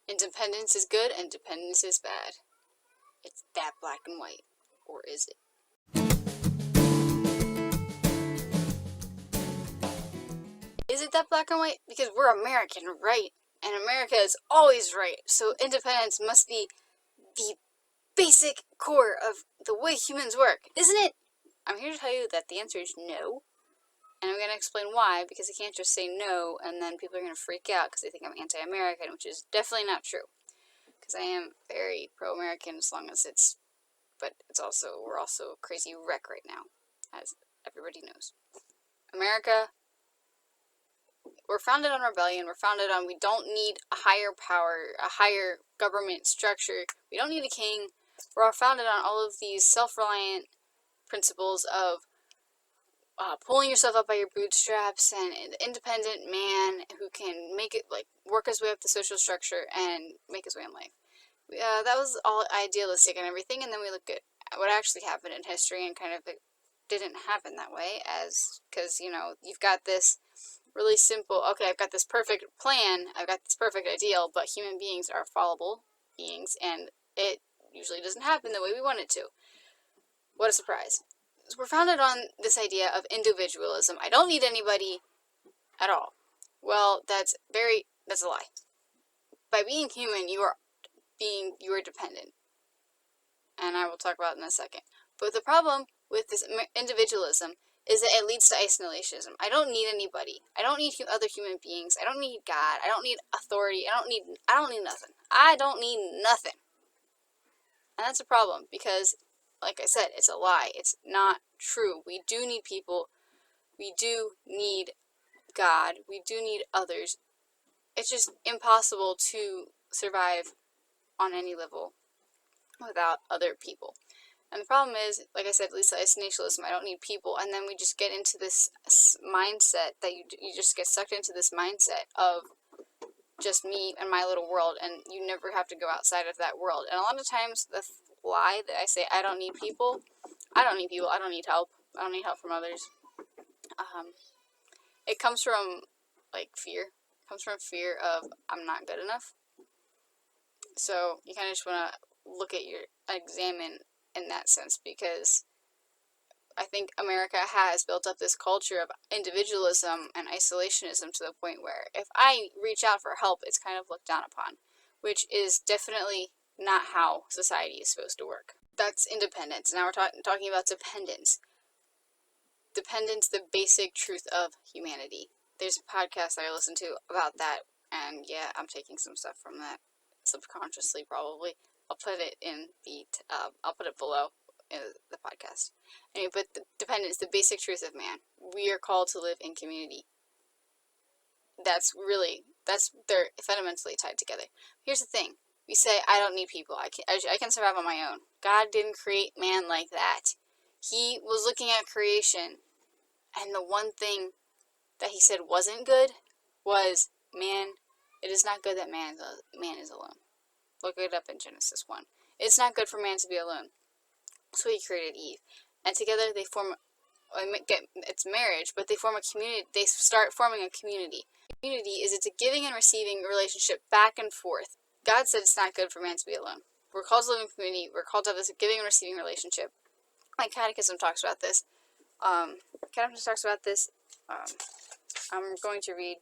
Independence is good and dependence is bad. It's that black and white. Or is it? Is it that black and white? Because we're American, right? And America is always right. So independence must be the basic core of the way humans work, isn't it? I'm here to tell you that the answer is no. And I'm going to explain why, because I can't just say no and then people are going to freak out because they think I'm anti-American, which is definitely not true. Because I am very pro-American as long as but we're also a crazy wreck right now, as everybody knows. America, we're founded on rebellion. We're founded on we don't need a higher power, a higher government structure. We don't need a king. We're all founded on all of these self-reliant principles of pulling yourself up by your bootstraps and an independent man who can make it, work his way up the social structure and make his way in life. That was all idealistic and everything, and then we look at what actually happened in history, and kind of it didn't happen that way, because you've got this really simple, okay, I've got this perfect plan, I've got this perfect ideal, but human beings are fallible beings, and it usually doesn't happen the way we want it to. What a surprise. So we're founded on this idea of individualism. I don't need anybody at all. Well, that's a lie. By being human, you are dependent. And I will talk about it in a second. But the problem with this individualism is that it leads to isolationism. I don't need anybody. I don't need other human beings. I don't need God. I don't need authority. I don't need nothing. I don't need nothing. And that's a problem because, like I said, it's a lie. It's not true. We do need people. We do need God. We do need others. It's just impossible to survive on any level without other people. And the problem is, like I said, at least isolationism, I don't need people. And then we just get into this mindset that you just get sucked into this mindset of just me and my little world, and you never have to go outside of that world. And a lot of times the lie that I say, I don't need people, I don't need help, I don't need help from others. It comes from fear. It comes from fear of I'm not good enough. So you kind of just want to examine in that sense, because I think America has built up this culture of individualism and isolationism to the point where if I reach out for help, it's kind of looked down upon, which is definitely not how society is supposed to work. That's independence. Now we're talking about dependence. Dependence, the basic truth of humanity. There's a podcast that I listen to about that, and yeah, I'm taking some stuff from that subconsciously, probably. I'll put it below in the podcast. Anyway, but dependence, the basic truth of man. We are called to live in community. They're fundamentally tied together. Here's the thing. We say, I don't need people. I can survive on my own. God didn't create man like that. He was looking at creation, and the one thing that he said wasn't good was, man, it is not good that man is alone. Look it up in Genesis 1. It's not good for man to be alone. So he created Eve. And together they form, it's marriage, but they form a community. They start forming a community. Community it's a giving and receiving relationship back and forth. God said it's not good for man to be alone. We're called to live in community. We're called to have this giving and receiving relationship. My catechism talks about this. I'm going to read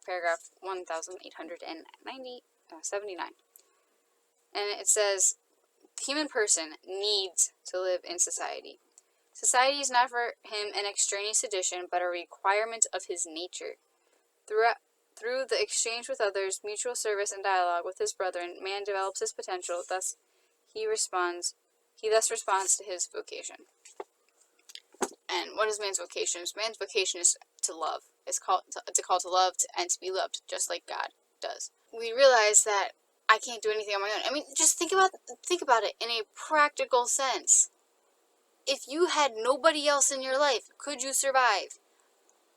paragraph 1879. And it says, the human person needs to live in society. Society is not for him an extraneous addition, but a requirement of his nature. Through the exchange with others, mutual service, and dialogue with his brethren, man develops his potential. Thus, he thus responds to his vocation. And what is man's vocation? Man's vocation is to love. It's a call to love and to be loved, just like God does. We realize that I can't do anything on my own. I mean, just think about it in a practical sense. If you had nobody else in your life, could you survive?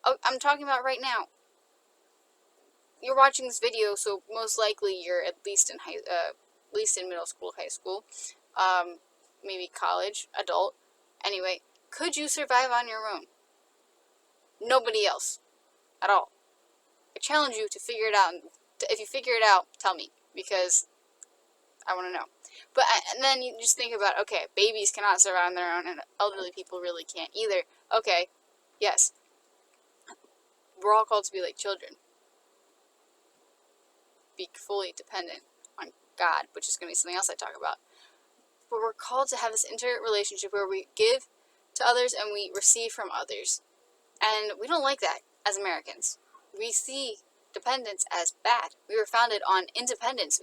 Oh, I'm talking about right now. You're watching this video, so most likely you're at least in middle school, high school, maybe college, adult. Anyway, could you survive on your own? Nobody else at all. I challenge you to figure it out. If you figure it out, tell me. because I want to know. But and then you just think about, okay, babies cannot survive on their own, and elderly people really can't either. Okay, yes, we're all called to be like children, be fully dependent on God, which is going to be something else I talk about. But we're called to have this interrelationship where we give to others and we receive from others. And we don't like that as Americans. We see dependence as bad. We were founded on independence.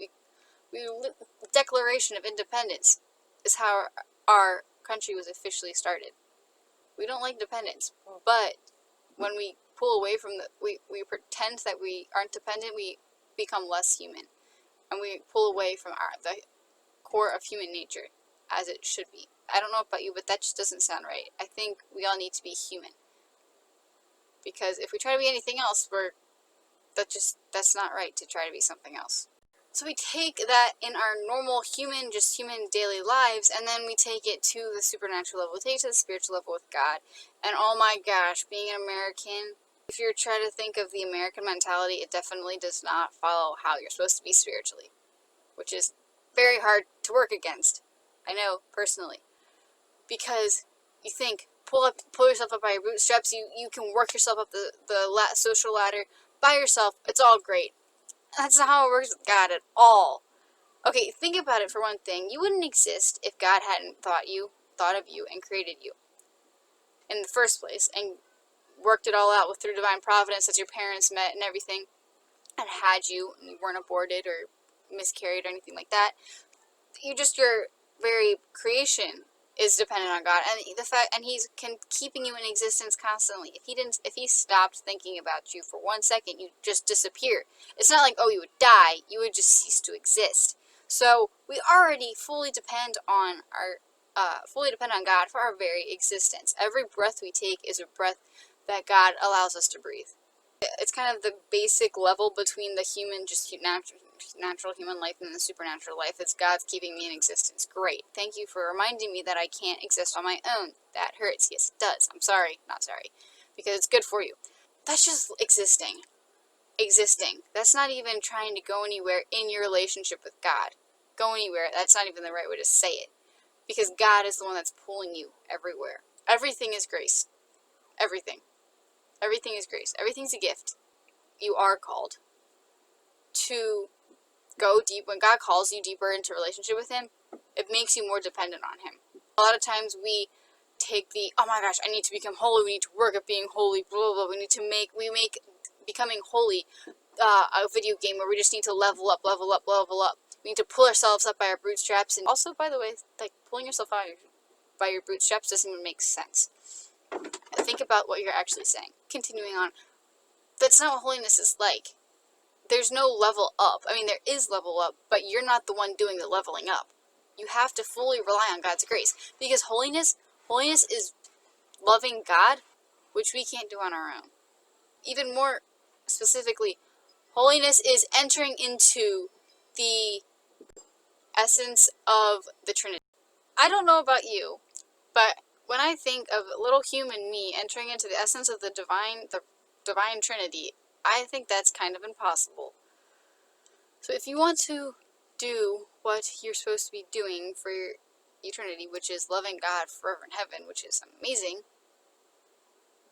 The Declaration of Independence is how our country was officially started. We don't like dependence, but when we pull away from we pretend that we aren't dependent, we become less human. And we pull away from the core of human nature, as it should be. I don't know about you, but that just doesn't sound right. I think we all need to be human. Because if we try to be anything else, that's not right to try to be something else. So we take that in our normal human daily lives, and then we take it to the supernatural level. We take it to the spiritual level with God. And oh my gosh, being an American, if you're trying to think of the American mentality, it definitely does not follow how you're supposed to be spiritually, which is very hard to work against. I know, personally. Because you think, pull yourself up by your bootstraps, you can work yourself up the social ladder by yourself, it's all great. That's not how it works with God at all. Okay, think about it for one thing. You wouldn't exist if God hadn't thought of you, and created you in the first place, and worked it all out through divine providence as your parents met and everything, and had you, and you weren't aborted or miscarried or anything like that. Your very creation is dependent on God, and He's keeping you in existence constantly. If He stopped thinking about you for 1 second, you just disappear. It's not like, oh, you would die; you would just cease to exist. So we already fully depend on God for our very existence. Every breath we take is a breath that God allows us to breathe. It's kind of the basic level between the natural human life and the supernatural life. It's God's keeping me in existence. Great. Thank you for reminding me that I can't exist on my own. That hurts. Yes, it does. I'm sorry. Not sorry. Because it's good for you. That's just existing. Existing. That's not even trying to go anywhere in your relationship with God. Go anywhere. That's not even the right way to say it. Because God is the one that's pulling you everywhere. Everything is grace. Everything. Everything is grace. Everything's a gift. You are called to go deep. When God calls you deeper into relationship with Him, it makes you more dependent on Him. A lot of times we take oh my gosh, I need to become holy, we need to work at being holy, blah, blah, blah. We make becoming holy a video game where we just need to level up. We need to pull ourselves up by our bootstraps. And also, by the way, like, pulling yourself out by your bootstraps doesn't even make sense. Think about what you're actually saying. Continuing on, that's not what holiness is like. There's no level up. I mean, there is level up, but you're not the one doing the leveling up. You have to fully rely on God's grace, because holiness is loving God, which we can't do on our own. Even more specifically, holiness is entering into the essence of the Trinity. I don't know about you, but when I think of little human me entering into the essence of the divine Trinity, I think that's kind of impossible. So if you want to do what you're supposed to be doing for your eternity, which is loving God forever in heaven, which is amazing,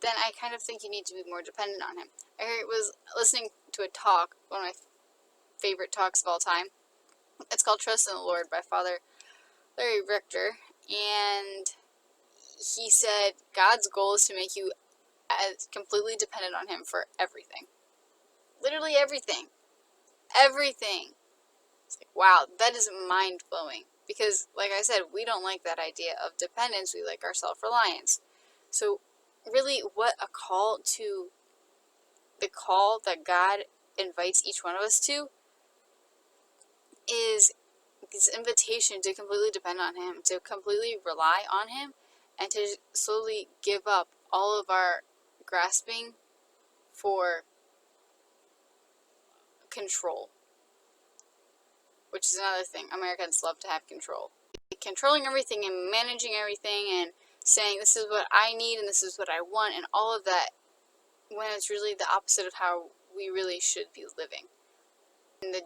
then I kind of think you need to be more dependent on Him. I was listening to a talk, one of my favorite talks of all time. It's called Trust in the Lord by Father Larry Richter, and he said God's goal is to make you as completely dependent on Him for everything. Literally everything. Everything. It's like, wow, that is mind-blowing. Because, like I said, we don't like that idea of dependence. We like our self-reliance. So, really, what a call to the call that God invites each one of us to is this invitation to completely depend on Him, to completely rely on Him, and to slowly give up all of our grasping for control. Which is another thing. Americans love to have control. Controlling everything and managing everything and saying this is what I need and this is what I want and all of that, when it's really the opposite of how we really should be living. And the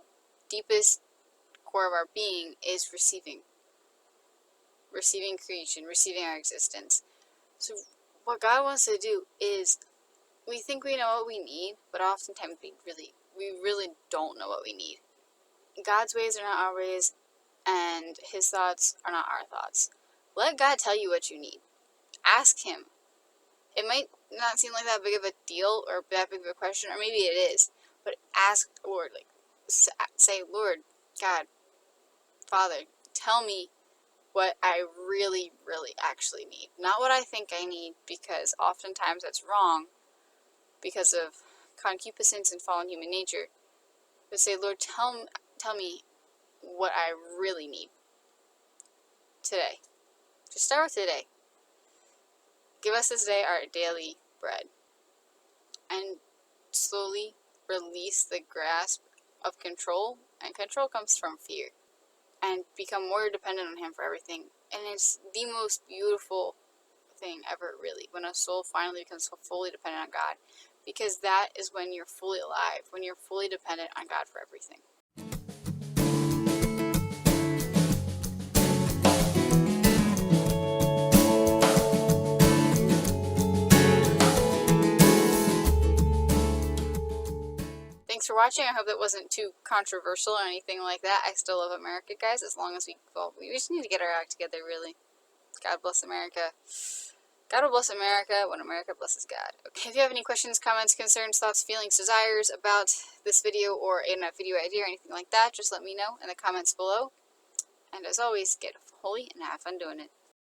deepest core of our being is receiving creation, receiving our existence. So what God wants to do is, we think we know what we need, but oftentimes we really don't know what we need. God's ways are not our ways, and his thoughts are not our thoughts. Let God tell you what you need. Ask him. It might not seem like that big of a deal or that big of a question, or maybe it is, but ask the Lord. Like, say, Lord, God, Father, tell me what I really, really actually need. Not what I think I need, because oftentimes that's wrong because of concupiscence and fallen human nature. But say, Lord, tell me what I really need today. Just start with today. Give us this day our daily bread. And slowly release the grasp of control. And control comes from fear. And become more dependent on him for everything. And it's the most beautiful thing ever, really, when a soul finally becomes fully dependent on God. Because that is when you're fully alive, when you're fully dependent on God for everything. Thanks for watching. I hope that wasn't too controversial or anything like that. I still love America, guys, as long as we just need to get our act together, really. God bless America. God will bless America when America blesses God. Okay, if you have any questions, comments, concerns, thoughts, feelings, desires about this video or a video idea or anything like that, just let me know in the comments below. And as always, get holy and have fun doing it.